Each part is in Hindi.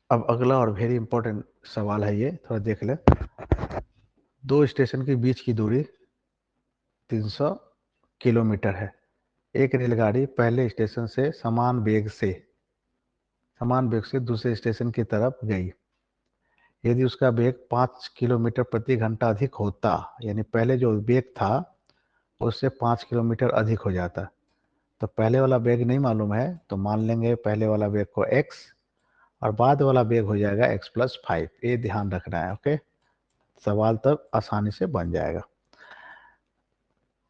अब अगला और वेरी इंपॉर्टेंट सवाल है, ये थोड़ा देख ले। दो स्टेशन के बीच की दूरी 300 किलोमीटर है। एक रेलगाड़ी पहले स्टेशन से समान वेग से दूसरे स्टेशन की तरफ गई। यदि उसका वेग 5 किलोमीटर प्रति घंटा अधिक होता, यानी पहले जो वेग था उससे 5 किलोमीटर अधिक हो जाता, तो पहले वाला वेग नहीं मालूम है तो मान लेंगे पहले वाला वेग को x, और बाद वाला वेग हो जाएगा x+5। ये ध्यान रखना है, ओके। सवाल तब आसानी से बन जाएगा।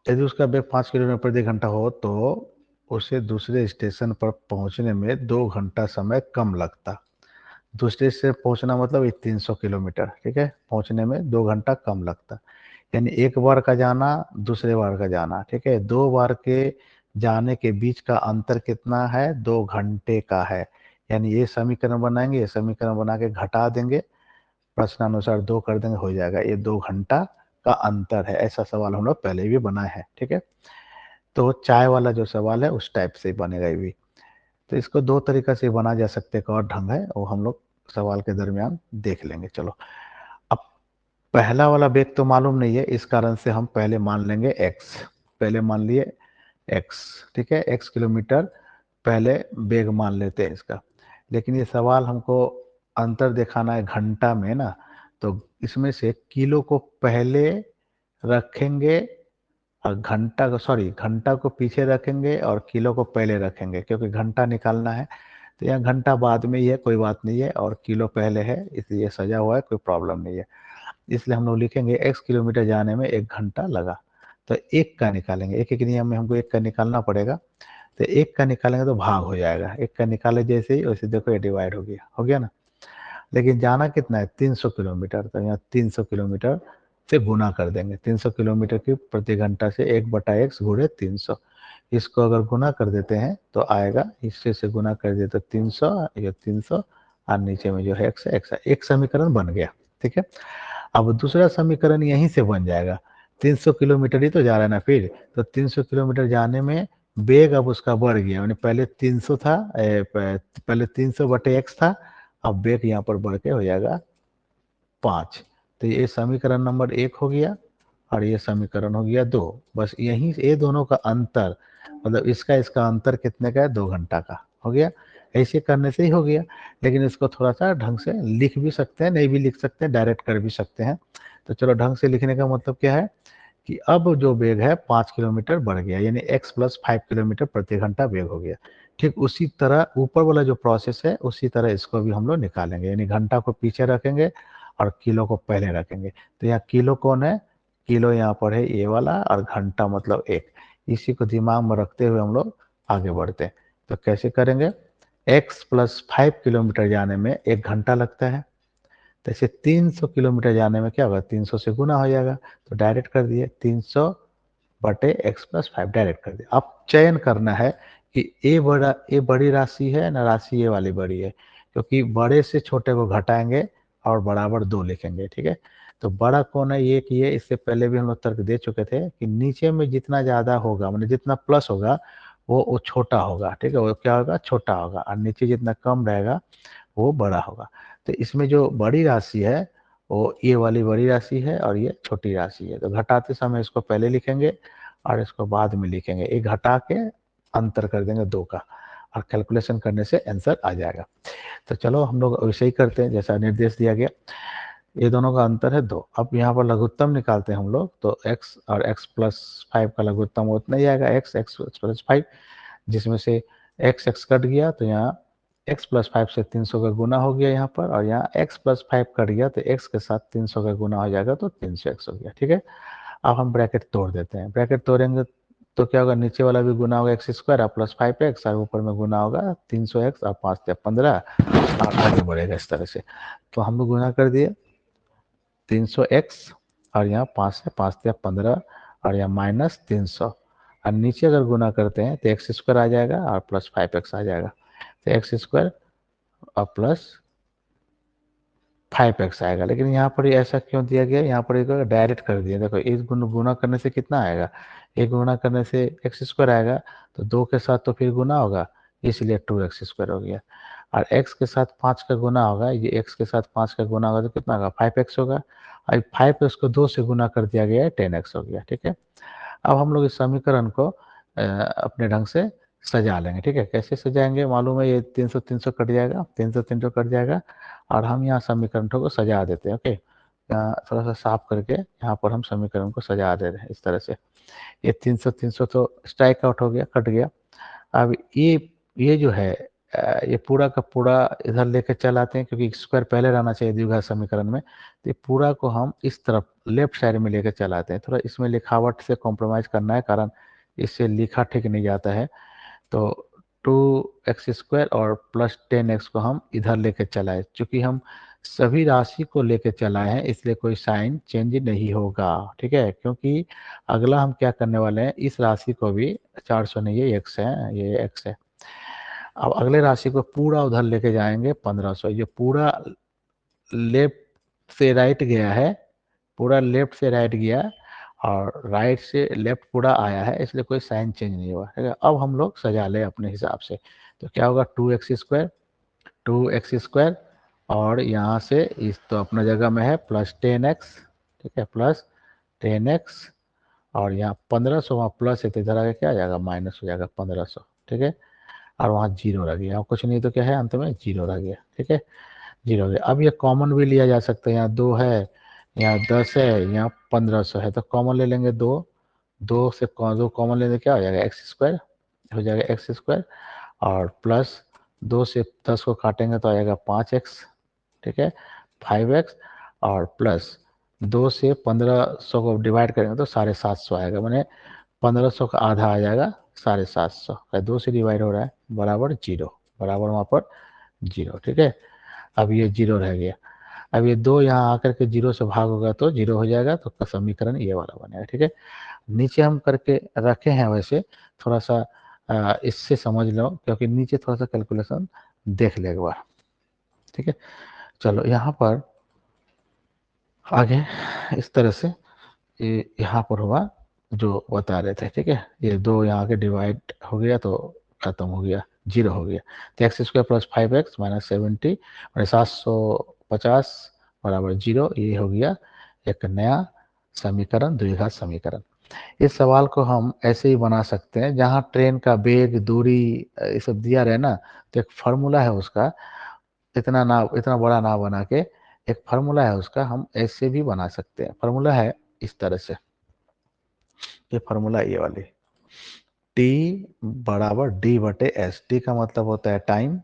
यदि उसका वेग 5 किलोमीटर प्रति घंटा हो तो उसे दूसरे स्टेशन पर पहुंचने में 2 घंटा समय कम लगता। दूसरे से पहुंचना मतलब ये 300 किलोमीटर, ठीक है, पहुंचने में 2 घंटा कम लगता। यानी एक बार का जाना, दूसरे बार का जाना, ठीक है, 2 बार के जाने के बीच का अंतर कितना है? 2 घंटे का है। यानी ये समीकरण बनाएंगे, ये समीकरण बना के घटा देंगे, प्रश्नानुसार 2 कर देंगे, हो जाएगा। ये 2 घंटा का अंतर है। ऐसा सवाल हम लोग पहले भी बनाए हैं, ठीक है। तो चाय वाला जो सवाल है उस टाइप से बनेगा ये भी। तो इसको 2 तरीका से बना जा सकते, एक और ढंग है वो हम लोग सवाल के दरमियान देख लेंगे। चलो, अब पहला वाला वेग तो मालूम नहीं है, इस कारण से हम पहले मान लेंगे x। पहले मान लिए x, ठीक है, x किलोमीटर पहले वेग मान लेते हैं इसका। लेकिन ये सवाल हमको अंतर दिखाना है घंटा में ना, तो इसमें से किलो को पहले रखेंगे और घंटा को पीछे रखेंगे और किलो को पहले रखेंगे, क्योंकि घंटा निकालना है। तो यहाँ घंटा बाद में ही है, कोई बात नहीं है, और किलो पहले है, इसलिए सजा हुआ है, कोई प्रॉब्लम नहीं है। इसलिए हम लोग लिखेंगे x किलोमीटर जाने में 1 घंटा लगा। तो एक का निकालेंगे, एक एक नियम में हमको एक का निकालना पड़ेगा। तो एक का निकालेंगे तो भाग हो जाएगा, एक का निकाले जैसे ही वैसे देखो ये डिवाइड हो गया ना। लेकिन जाना कितना है? 300 किलोमीटर। तो यहाँ 300 किलोमीटर से गुना कर देंगे। 300 किलोमीटर की प्रति घंटा से 1/x गुणे 300। इसको अगर गुना कर देते हैं तो आएगा, इससे से गुना कर दिए तो 300, ये 300, और नीचे में जो है x है, x है। एक समीकरण बन गया, ठीक है। अब दूसरा समीकरण यहीं से बन जाएगा। 300 किलोमीटर ही तो जा रहा है ना फिर, तो 300 किलोमीटर जाने में वेग अब उसका बढ़ गया, यानी पहले 300 था, पहले 300/x था, अब वेग यहाँ पर बढ़ के हो जाएगा 5। तो ये समीकरण नंबर 1 हो गया और ये समीकरण हो गया 2। बस यहीं ये दोनों का अंतर, मतलब इसका अंतर कितने का है? 2 घंटा का हो गया। ऐसे करने से ही हो गया। लेकिन इसको थोड़ा सा ढंग से लिख भी सकते हैं, नहीं भी लिख सकते हैं, डायरेक्ट कर भी सकते हैं। तो चलो, ढंग से लिखने का मतलब क्या है कि अब जो वेग है 5 किलोमीटर बढ़ गया, यानी x+5 किलोमीटर प्रति घंटा वेग हो गया। ठीक उसी तरह ऊपर वाला जो प्रोसेस है उसी तरह इसको भी हम लोग निकालेंगे, यानी घंटा को पीछे रखेंगे और किलो को पहले रखेंगे। तो यहाँ किलो कौन है? किलो यहाँ पर है ये वाला, और घंटा मतलब 1। इसी को दिमाग में रखते हुए हम लोग आगे बढ़ते हैं। तो कैसे करेंगे? x+5 किलोमीटर जाने में 1 घंटा लगता है, तो ऐसे 300 किलोमीटर जाने में क्या होगा? 300 से गुना हो जाएगा। तो डायरेक्ट कर दिए, 300/x+5 डायरेक्ट कर दिया। अब चयन करना है कि ये बड़ी राशि है ना, राशि ये वाली बड़ी है, क्योंकि बड़े से छोटे को घटाएंगे और बराबर 2 लिखेंगे, ठीक है। तो बड़ा कौन है? ये कि ये इससे पहले भी हम लोग तर्क दे चुके थे कि नीचे में जितना ज़्यादा होगा, मतलब जितना प्लस होगा वो छोटा होगा, ठीक है, वो क्या होगा? छोटा होगा, और नीचे जितना कम रहेगा वो बड़ा होगा। तो इसमें जो बड़ी राशि है वो ये वाली बड़ी राशि है और ये छोटी राशि है। तो घटाते समय इसको पहले लिखेंगे और इसको बाद में लिखेंगे। ये घटा के अंतर कर देंगे 2 का, और कैलकुलेशन करने से आंसर आ जाएगा। तो चलो हम लोग वैसे ही करते हैं जैसा निर्देश दिया गया। ये दोनों का अंतर है 2। अब यहाँ पर लघुत्तम निकालते हैं हम लोग, तो x और x+5 का लघुत्तम उतना ही आएगा, x+5, जिसमें से x कट गया तो यहाँ x+5 से 300 का गुना हो गया यहाँ पर, और यहाँ x+5 कट गया तो x के साथ 300 का गुना हो जाएगा, तो 300x हो गया, ठीक है। अब हम ब्रैकेट तोड़ देते हैं। ब्रैकेट तोड़ेंगे तो क्या होगा? नीचे वाला भी गुना होगा x² और +5x, और ऊपर में गुना होगा 300x और 5 या 15, और आगे बढ़ेगा इस तरह से। तो हम लोग गुना कर दिए 300x, और यहाँ 5 से 5 या 15, और यहाँ -300, और नीचे अगर गुना करते हैं तो x² आ जाएगा और +5x आ जाएगा। तो x² और +5x आएगा। लेकिन यहाँ पर ऐसा क्यों दिया गया? यहाँ पर डायरेक्ट कर दिया। देखो, एक गुना करने से कितना आएगा? एक गुना करने से x² आएगा, तो 2 के साथ तो फिर गुना होगा, इसलिए 2x² हो गया। और x के साथ 5 का गुना होगा, ये x के साथ 5 का गुना होगा तो कितना होगा 5x होगा। अब 5x को 2 से गुना कर दिया गया है 10x हो गया, ठीक है। अब हम लोग इस समीकरण को अपने ढंग से सजा लेंगे, ठीक है। कैसे सजाएंगे मालूम है, ये 300 300 कट जाएगा, 300 300 कट जाएगा और हम यहाँ समीकरण को सजा देते हैं। ओके, यहाँ थोड़ा सा साफ करके यहाँ पर हम समीकरण को सजा दे रहे हैं इस तरह से। ये 300 300 तो स्ट्राइक आउट हो गया, कट गया। अब ये जो है ये पूरा का पूरा इधर लेके चल आते हैं, क्योंकि स्क्वायर पहले रहना चाहिए द्विघात समीकरण में। तो ये पूरा को हम इस तरफ लेफ्ट साइड में लेके चल आते हैं। थोड़ा इसमें लिखावट से कॉम्प्रोमाइज़ करना है, कारण इससे लिखा ठीक नहीं जाता है। तो 2x² और प्लस 10x को हम इधर लेके चलाए, चूँकि हम सभी राशि को लेके चलाए हैं इसलिए कोई साइन चेंज नहीं होगा, ठीक है। क्योंकि अगला हम क्या करने वाले हैं, इस राशि को भी 400 नहीं, ये x है, ये x है। अब अगले राशि को पूरा उधर लेके जाएंगे 1500। ये पूरा लेफ्ट से राइट गया है, पूरा लेफ्ट से राइट गया और राइट से लेफ्ट पूरा आया है, इसलिए कोई साइन चेंज नहीं हुआ, ठीक है। अब हम लोग सजा ले अपने हिसाब से, तो क्या होगा 2x² और यहाँ से इस तो अपना जगह में है प्लस 10x, ठीक है, प्लस 10x और यहाँ 1500 वहाँ प्लस है तो इधर आगे क्या आ जाएगा माइनस हो जाएगा 1500, ठीक है। और वहाँ जीरो रह गया, और कुछ नहीं तो क्या है अंत में जीरो रह गया, ठीक है, जीरो हो गया। अब ये कॉमन भी लिया जा सकता है, यहाँ 2 है, यहाँ 10 है, यहाँ 1500 है, तो कॉमन ले लेंगे 2। 2 से 2 कॉमन लेने क्या हो जाएगा x² हो जाएगा x² और प्लस 2 से 10 को काटेंगे तो आ जाएगा 5x, ठीक है, 5x और प्लस 2 से 1500 को डिवाइड करेंगे तो 750 आएगा, मैंने 1500 का आधा आ जाएगा 750। 2 से डिवाइड हो रहा है बराबर जीरो, बराबर वहाँ पर जीरो, ठीक है। अब ये जीरो रह गया। अब ये 2 यहाँ आकर के जीरो से भाग होगा तो जीरो हो जाएगा, तो समीकरण ये वाला बनेगा, ठीक है। नीचे हम करके रखे हैं, वैसे थोड़ा सा इससे समझ लो, क्योंकि नीचे थोड़ा सा कैलकुलेशन देख ले एक बार, ठीक है। चलो यहाँ पर आगे इस तरह से ये यहाँ पर हुआ जो बता रहे थे, ठीक है। ये 2 यहाँ के डिवाइड हो गया तो खत्म हो गया, जीरो हो गया। तो x² प्लस 5x माइनस 70 और 750 बराबर जीरो, ये हो गया एक नया समीकरण, द्विघात समीकरण। इस सवाल को हम ऐसे ही बना सकते हैं, जहाँ ट्रेन का वेग, दूरी ये सब दिया रहे ना, तो एक फार्मूला है उसका, इतना बड़ा ना बना के एक फार्मूला है उसका, हम ऐसे भी बना सकते हैं। फार्मूला है इस तरह से, ये फार्मूला ये वाली, t बराबर d/s। t का मतलब होता है टाइम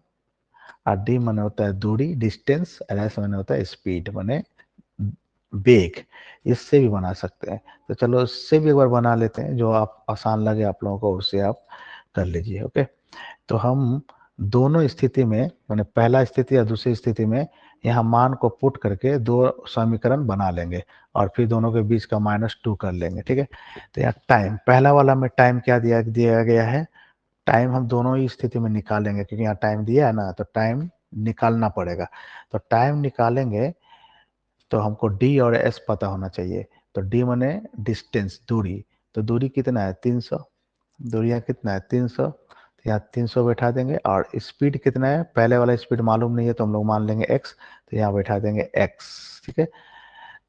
और d माने होता है दूरी, डिस्टेंस, और s माने होता है स्पीड, माने वेग। इससे भी बना सकते हैं, तो चलो इससे भी एक बार बना लेते हैं, जो आप आसान लगे आप लोगों को उससे आप कर लीजिए। ओके, तो हम दोनों स्थिति में, मैंने पहला स्थिति या दूसरी स्थिति में यहाँ मान को पुट करके दो समीकरण बना लेंगे और फिर दोनों के बीच का -2 कर लेंगे, ठीक है। तो यहाँ टाइम, पहला वाला में टाइम क्या दिया दिया गया है, टाइम हम दोनों ही स्थिति में निकालेंगे, क्योंकि यहाँ टाइम दिया है ना, तो टाइम निकालना पड़ेगा। तो टाइम निकालेंगे तो हमको डी और एस पता होना चाहिए। तो डी माने डिस्टेंस, दूरी, तो दूरी कितना है 300, दूरी यहाँ कितना है 300, तो यहाँ 300 बैठा देंगे। और स्पीड कितना है, पहले वाला स्पीड मालूम नहीं है तो हम लोग मान लेंगे x, तो यहाँ बैठा देंगे x, ठीक है।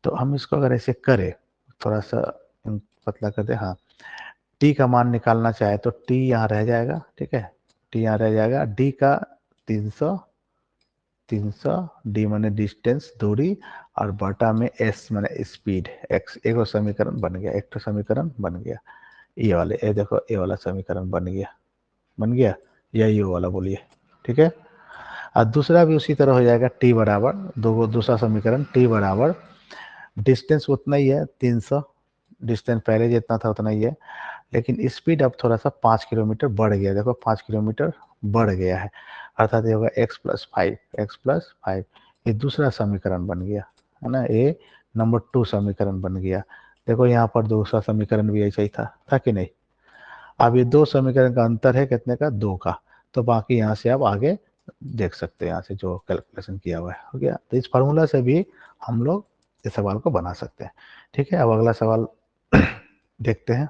तो हम इसको अगर ऐसे करें, थोड़ा सा पतला कर दे, हाँ, t का मान निकालना चाहे तो t यहाँ रह जाएगा, ठीक है, t यहाँ रह जाएगा, d का 300, 300, डी माने डिस्टेंस, दूरी, और बटा में s माने स्पीड, x। एक और समीकरण बन गया, एक तो समीकरण बन गया, ये वाले, ये देखो ये वाला समीकरण बन गया, बन गया, या ये वाला बोलिए, ठीक है। और दूसरा भी उसी तरह हो जाएगा, t बराबर, दूसरा समीकरण t बराबर डिस्टेंस उतना ही है 300, डिस्टेंस पहले जितना था उतना ही है, लेकिन स्पीड अब थोड़ा सा 5 किलोमीटर बढ़ गया, देखो 5 किलोमीटर बढ़ गया है, अर्थात ये होगा x+5, ये दूसरा समीकरण बन गया, है ना, ये नंबर 2 समीकरण बन गया। देखो यहाँ पर दूसरा समीकरण भी ऐसा ही था कि नहीं। अब ये दो समीकरण का अंतर है कितने का, 2 का, तो बाकी यहाँ से आप आगे देख सकते हैं, यहाँ से जो कैलकुलेशन किया हुआ है, हो गया। तो इस फार्मूला से भी हम लोग इस सवाल को बना सकते हैं, ठीक है। अब अगला सवाल देखते हैं।